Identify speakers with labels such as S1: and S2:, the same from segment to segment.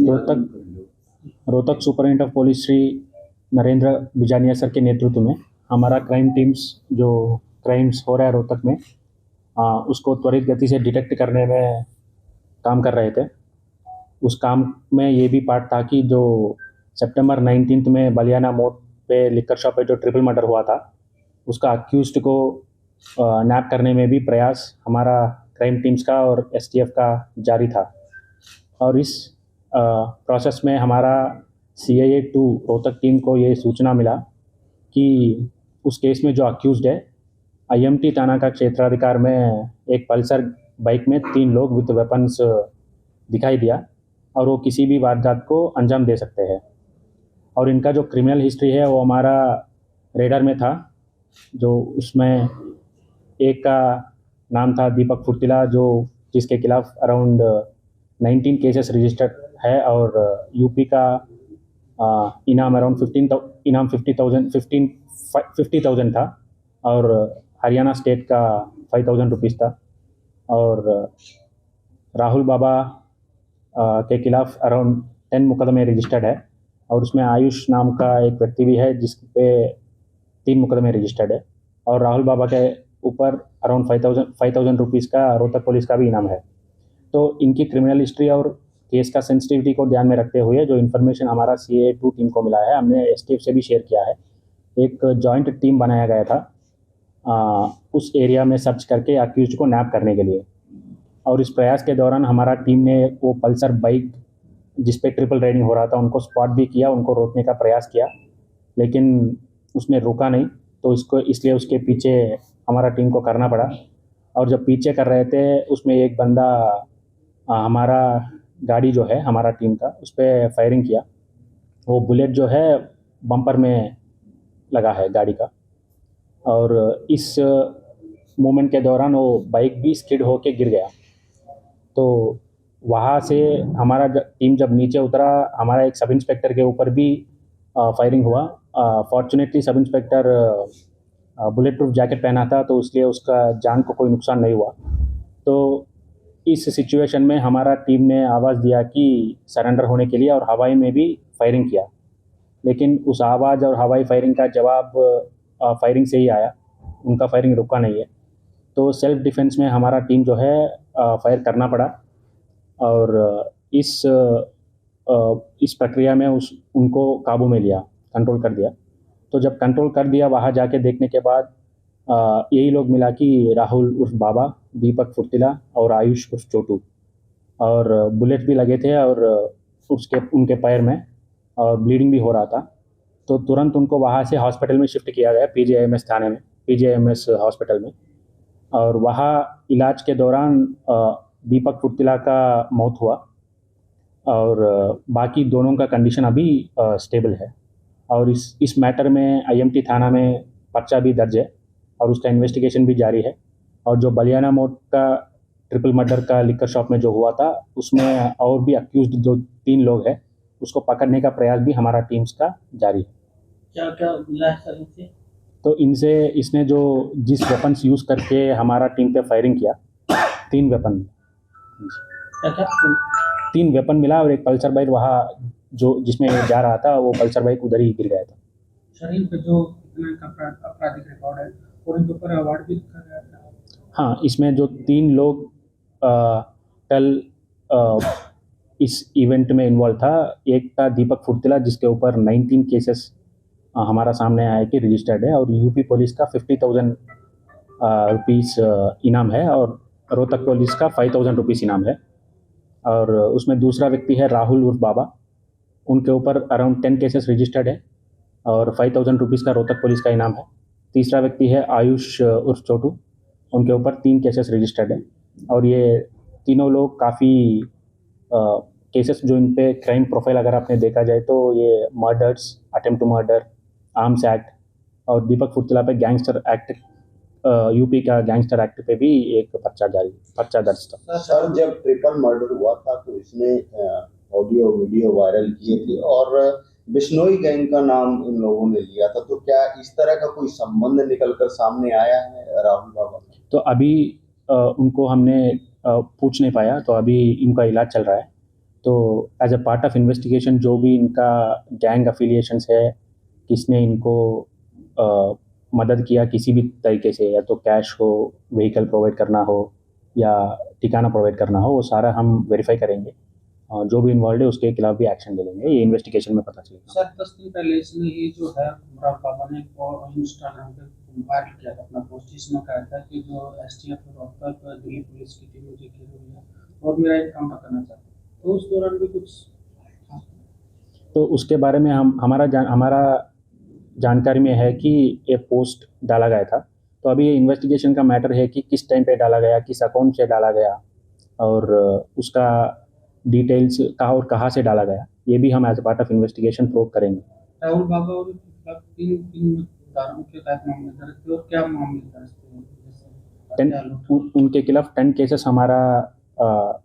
S1: Rohtak Rohtak superintendent of police Shri Narendra Bijaniya sir के नेतृत्व में हमारा क्राइम टीम्स जो क्राइम्स हो रहा है रोहतक में उसको त्वरित गति से डिटेक्ट करने में काम कर रहे थे। उस काम में ये भी पार्ट था कि जो सितंबर 19 में बलियाना मोड़ पे लिकर शॉप पे जो ट्रिपल मर्डर हुआ था उसका अक्यूज्ड को नैप करने में भी प्रयास हमारा क्राइम टीम्स का और एसटीएफ का जारी था। और इस प्रोसेस में हमारा CIA 2 रोहतक टीम को ये सूचना मिला कि उस केस में जो अक्यूज्ड है IMT थाना का क्षेत्राधिकार में एक पल्सर बाइक में 3 लोग विद वेपन्स दिखाई दिया और वो किसी भी वारदात को अंजाम दे सकते हैं। और इनका जो क्रिमिनल हिस्ट्री है वो हमारा रेडर में था। जो उसमें एक का नाम था दीपक फुर्तिला जो जिसके खिलाफ अराउंड 19 केसेस रजिस्टर्ड है और यूपी का इनाम अराउंड 50,000 था और हरियाणा स्टेट का 5,000 रुपीज़ था। और राहुल बाबा के खिलाफ अराउंड 10 मुकदमे रजिस्टर्ड है और उसमें आयुष नाम का एक व्यक्ति भी है जिस पे 3 मुकदमे रजिस्टर्ड है। और राहुल बाबा के ऊपर अराउंड 5,000 रुपीज़ का रोहतक पुलिस का भी इनाम है। तो इनकी क्रिमिनल हिस्ट्री और केस का सेंसिटिविटी को ध्यान में रखते हुए जो इन्फॉर्मेशन हमारा CIA 2 टीम को मिला है हमने STF से भी शेयर किया है। एक जॉइंट टीम बनाया गया था उस एरिया में सर्च करके अक्यूज्ड को नैप करने के लिए। और इस प्रयास के दौरान हमारा टीम ने वो पल्सर बाइक जिस पे ट्रिपल राइडिंग हो रहा था उनको स्पॉट भी किया, उनको रोकने का प्रयास किया लेकिन उसने रुका नहीं। तो इसलिए उसके पीछे हमारा टीम को करना पड़ा। और जब पीछे कर रहे थे उसमें एक बंदा हमारा गाड़ी जो है हमारा टीम का उस पर फायरिंग किया। वो बुलेट जो है बम्पर में लगा है गाड़ी का और इस मोमेंट के दौरान वो बाइक भी स्किड होके गिर गया। तो वहाँ से हमारा टीम जब नीचे उतरा हमारा एक सब इंस्पेक्टर के ऊपर भी फायरिंग हुआ। Fortunately sub inspector bullet proof jacket पहना था तो इसलिए उसका जान को कोई नुकसान नहीं हुआ। तो इस सिचुएशन में हमारा टीम ने आवाज़ दिया कि सरेंडर होने के लिए और हवाई में भी फायरिंग किया लेकिन उस आवाज़ और हवाई फायरिंग का जवाब फायरिंग से ही आया, उनका फायरिंग रुका नहीं है। तो सेल्फ डिफेंस में हमारा टीम जो है फायर करना पड़ा और इस प्रक्रिया में उनको काबू में लिया, कंट्रोल कर दिया। तो जब कंट्रोल कर दिया वहाँ जाके देखने के बाद यही लोग मिला कि राहुल उर्फ बाबा, दीपक फुर्तिला और आयुष उर्फ छोटू और बुलेट भी लगे थे और उनके पैर में और ब्लीडिंग भी हो रहा था। तो तुरंत उनको वहाँ से हॉस्पिटल में शिफ्ट किया गया PGIMS थाने में, PGIMS हॉस्पिटल में। और वहाँ इलाज के दौरान दीपक फुर्तिला का मौत हुआ और बाकी दोनों का कंडीशन अभी स्टेबल है। और इस मैटर में IMT थाना में पर्चा भी दर्ज है और उसका इन्वेस्टिगेशन भी जारी है। और जो बलियाना मोड़ का ट्रिपल मर्डर का लिकर शॉप में जो हुआ था उसमें और भी अक्यूज्ड जो 3 लोग हैं उसको पकड़ने का प्रयास भी हमारा टीम्स का जारी है।
S2: क्या क्या मिला है सर इनसे?
S1: तो इसने जो जिस वेपन्स यूज़ करके हमारा टीम पे फायरिंग किया 3 वेपन,
S2: क्या
S1: 3 वेपन मिला और एक पल्सर बाइक वहाँ जो जिसमें जा रहा था वो पल्सर बाइक उधर ही गिर गया था।
S2: सर इन पे जो इतना आपराधिक रिकॉर्ड है और इनके ऊपर अवार्ड भी दिखा गया था।
S1: हाँ, इसमें जो 3 लोग कल इस इवेंट में इन्वॉल्व था, एक था दीपक फुर्तिला जिसके ऊपर 19 केसेस हमारा सामने आया कि रजिस्टर्ड है और यूपी पुलिस का 50,000 रुपीज़ इनाम है और रोहतक पुलिस का 5,000 रुपीज़ इनाम है। और उसमें दूसरा व्यक्ति है राहुल उर्फ बाबा, उनके ऊपर अराउंड 10 केसेस रजिस्टर्ड है और 5,000 रुपीज़ का रोहतक पुलिस का इनाम है। तीसरा व्यक्ति है आयुष उर्फ छोटू, उनके ऊपर 3 केसेस रजिस्टर्ड है। और ये तीनों लोग काफ़ी केसेस जो इन पे क्राइम प्रोफाइल अगर आपने देखा जाए तो ये murders, attempt to murder, arms act और दीपक फुर्तिला पे गैंगस्टर एक्ट, यूपी का गैंगस्टर एक्ट पे भी एक पर्चा दर्ज था।
S3: सर जब ट्रिपल मर्डर हुआ था तो इसने ऑडियो वीडियो वायरल किए थे और बिश्नोई गैंग का नाम इन लोगों ने लिया था। तो क्या इस तरह का कोई संबंध निकलकर सामने आया है राहुल बाबा का?
S1: तो अभी उनको हमने पूछ नहीं पाया, तो अभी इनका इलाज चल रहा है तो as a part of investigation जो भी इनका गैंग अफिलिएशंस है, किसने इनको मदद किया किसी भी तरीके से, या तो कैश हो, व्हीकल प्रोवाइड करना हो या ठिकाना प्रोवाइड करना हो, वो सारा हम वेरीफाई करेंगे। जो भी इन्वॉल्व है उसके खिलाफ भी एक्शन ले लेंगे, ये इन्वेस्टिगेशन में पता चलेगा।
S2: सर 10 दिन पहले इसने ये जो है राहुल बाबा ने इंस्टाग्राम पे वायरल किया था अपना पोस्ट, जिसमें कहा था कि जो एसटीएफ रोहतक दिल्ली पुलिस की टीम मुझे घेरे हुई है और मेरा एक काम करना चाहता है, तो उस दौरान भी कुछ
S1: तो उसके बारे में हमारा जानकारी में है कि ये पोस्ट डाला गया था। तो अभी ये इन्वेस्टिगेशन का मैटर है कि किस टाइम पे डाला गया, किस अकाउंट से डाला गया, और उसका डिटेल्स कहाँ और कहाँ से डाला गया, ये भी हम as a part of investigation prove करेंगे।
S2: राहुल बाबा और उनके खिलाफ तीन धाराओं के तहत मामले दर्ज थे, और क्या मामले दर्ज थे? जैसे हत्या, लूट।
S1: उनके खिलाफ 10 केसेस हमारा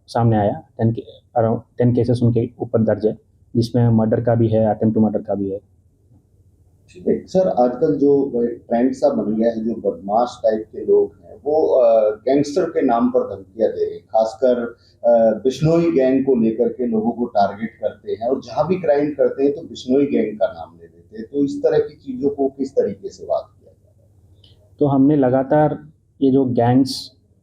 S1: सामने आया। 10 केसेस उनके ऊपर दर्ज है, जिसमें मर्डर का भी है, अटेम्प्ट टू मर्डर का भी है।
S3: सर आजकल जो ट्रेंड सा बन गया है, जो बदमाश टाइप के लोग हैं वो गैंगस्टर के नाम पर धमकियां दे रहे हैं, खासकर बिश्नोई गैंग को लेकर के लोगों को टारगेट करते हैं, और जहां भी क्राइम करते हैं तो बिश्नोई गैंग का नाम ले देते हैं। तो इस तरह की चीजों को किस तरीके से बात किया जाता है?
S1: तो हमने लगातार ये जो गैंग्स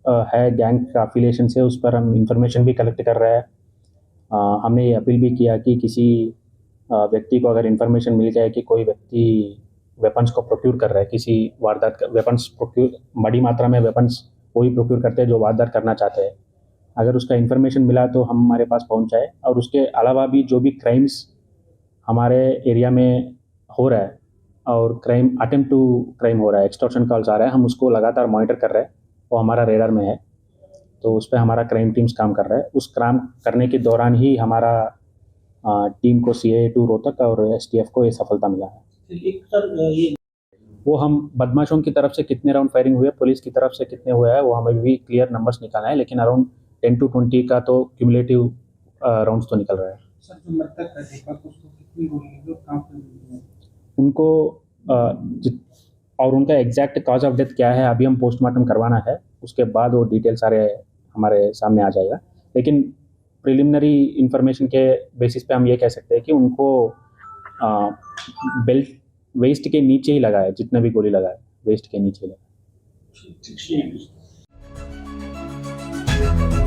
S1: है, गैंग का अफिलिएशन से, उस पर हम इंफॉर्मेशन भी कलेक्ट कर रहे हैं। हमने ये अपील भी किया कि किसी व्यक्ति को अगर इन्फॉर्मेशन मिल जाए कि कोई व्यक्ति वेपन्स को प्रोक्यूर कर रहा है, किसी वारदात का वेपन्स प्रोक्यूर, बड़ी मात्रा में वेपन्स वही प्रोक्यूर करते हैं जो वारदात करना चाहते हैं, अगर उसका इन्फॉर्मेशन मिला तो हम हमारे पास पहुंच जाए। और उसके अलावा भी जो भी क्राइम्स हमारे एरिया में हो रहा है, और क्राइम अटेम्प्ट टू क्राइम हो रहा है, एक्सटॉर्शन कॉल्स आ रहा है, हम उसको लगातार मॉनिटर कर रहे हैं, वो हमारा रेडार में है। तो उस पर हमारा क्राइम टीम्स काम कर रहा है। उस काम करने के दौरान ही हमारा टीम को CIA2 रोहतक और STF को ये सफलता मिला है।
S2: एक सर ये
S1: वो हम बदमाशों की तरफ से कितने राउंड फायरिंग हुए, पुलिस की तरफ से कितने हुए हैं, वो हमें भी क्लियर नंबर्स निकालना है, लेकिन अराउंड 10 to 20 का तो क्यूमुलेटिव राउंड्स तो निकल रहा है।
S2: सर जो मृतक है दीपक, उसको कितनी गोली लगी और कहाँ पे लगी है?
S1: उनको और उनका एग्जैक्ट कॉज ऑफ डेथ क्या है अभी हम पोस्टमार्टम करवाना है, उसके बाद वो डिटेल सारे हमारे सामने आ जाएगा। लेकिन प्रिलिमिनरी इंफॉर्मेशन के बेसिस पे हम ये कह सकते हैं कि उनको बेल्ट वेस्ट के नीचे ही लगा है, जितना भी गोली लगा है वेस्ट के नीचे लगा है।
S2: ठीक है।